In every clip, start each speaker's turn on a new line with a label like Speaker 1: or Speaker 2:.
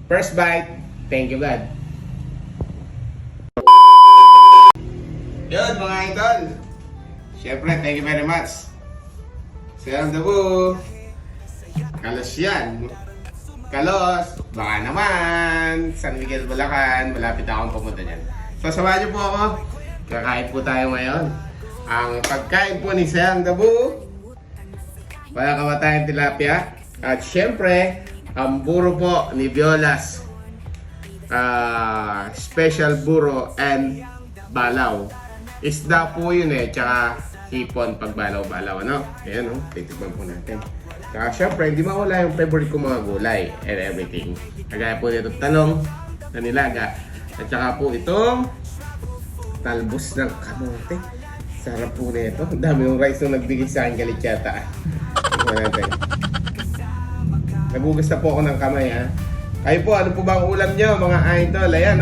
Speaker 1: First bite, thank you God. Yun mga idol. Siyempre, thank you very much. Sayang Dabu. Kalos yan. Kalos. Baka naman. San Miguel, Bulacan. Malapit akong pumunta dyan. So, samahan niyo po ako. Kakain po tayo ngayon. Ang pagkain po ni Sayang Dabu. Walang kamatayang tilapia. At syempre, ang buro po ni Viola's special buro and balaw. Isda po yun tsaka hipon pag balaw-balaw, ano? Ayan, titigman po natin. Tsaka syempre, hindi mawala yung favorite ko mga gulay and everything. Kagaya po nito talong na nilaga. At saka po itong talbos ng kamote. Sarap po nito. Ang dami yung rice nung nagbigay sa akin galit yata. Tignan natin. Nagugas na po ako ng kamay, ha. Kayo po, ano po ba ang ulam nyo, mga idol? Ayan,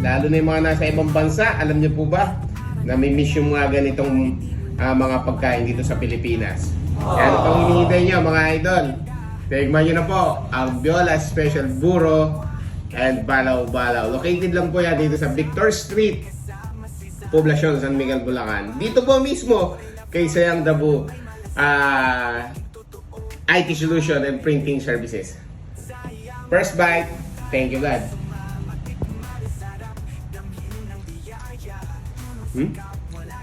Speaker 1: lalo na yung mga nasa ibang bansa. Alam nyo po ba? Nami-miss yung mga ganitong mga pagkain dito sa Pilipinas. Kaya ano pang hinihintay nyo, mga idol? Tignan nyo na po ang Viola's Special Buro and Balaw-Balaw. Located lang po yan dito sa Victor Street, Poblacion, San Miguel, Bulacan. Dito po mismo kay Sayang Dabu IT Solution and Printing Services. First bite, thank you God.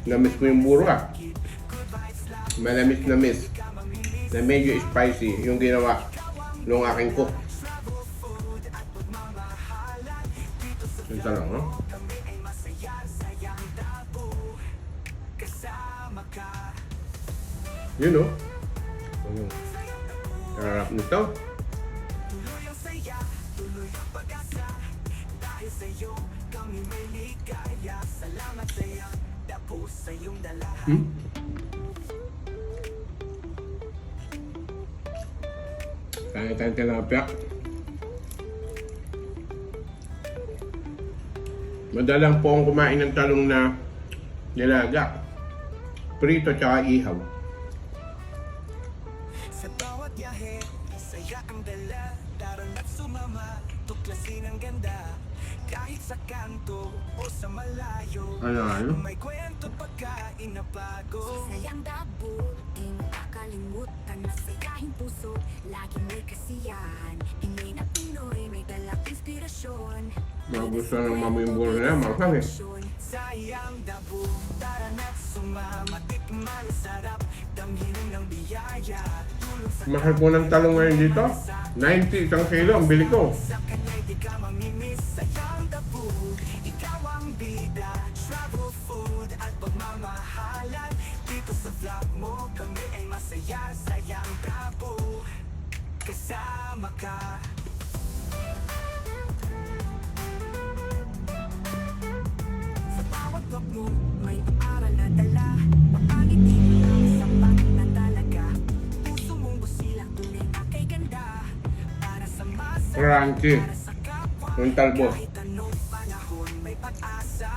Speaker 1: Namiss ko yung buro Malamis na miss. Na medyo spicy yung ginawa ng aking cook. Yung talong, no? Yun, no? Sarap nito. Kaya tayong tilapia. Madalang po akong kumain ng talong na nilaga. Prito tsaka ihaw.
Speaker 2: Sa bawat yahe, saya ang dala. Daran at sumama, tuklasin ang ganda. Kahit sa kanto o sa malayo,
Speaker 1: Ano?
Speaker 2: may kwento pagkain na bago.
Speaker 3: Sayang Dabu, di mo kakalimutan. Masayahin puso, laging may kasiyahan. Ingay na Pinoy, may dalang inspirasyon.
Speaker 1: Magusto ng mamo yung buro na, makang
Speaker 2: Sayang Dabu, daran at sumama. Tikman sarap, damhin ng biyaya. Tulong sa
Speaker 1: mahal po ng talong ngayon dito. 90 isang kilo ang bili ko.
Speaker 2: sa kanya'y di ka mamimiss. Sayang Dabu, ikaw ang bida. Travel, food at pagmamahalan. Dito sa vlog mo, kami ay masaya. Sayang Dabu, kasama ka. Sa bawat vlog mo, may aral na dala. Makangiti lang sa na talaga. Puso mong busilak, tunay na kay ganda. Para sa masa,
Speaker 1: Crunchy.
Speaker 2: para sa kapwa.
Speaker 1: Yung talbos.
Speaker 2: Kahit anong panahon, may pag-asa.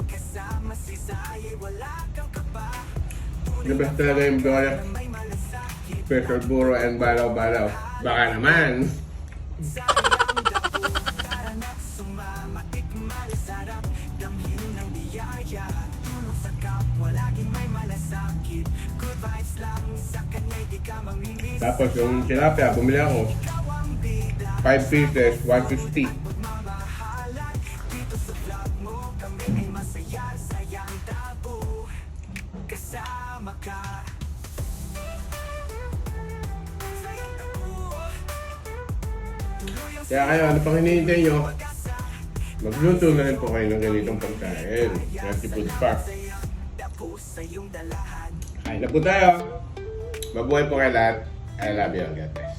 Speaker 2: Kasama si Zay, wala kang kaba.
Speaker 1: The best talaga yung Viola's
Speaker 2: May malasakit.
Speaker 1: Special Buro and Balaw-Balaw. Baka naman.
Speaker 2: Sayang Dabu, daran at sumama. Tikman sarap, damhin ng biyaya. Tulong sa kapwa, laging may malasakit. Good vibes lang, sa kanya'y di ka mamimiss.
Speaker 1: Tapos yung tilapia, bumili ako.
Speaker 2: Ikaw ang bida.
Speaker 1: 5 pieces, 150.
Speaker 2: Pagmamahalan, dito sa vlog mo, kami ay masaya. Sayang Dabu, kasama ka. Sayang Dabu, tuloy ang
Speaker 1: Kaya kayo, ano pang hinihintay nyo? Magluto na rin po kayo ng ganitong pagkain. Healthy food pa.
Speaker 2: Dabu sa iyong dalahan.
Speaker 1: Kain na po tayo. Mabuhay po kayo lahat. I love you. God bless.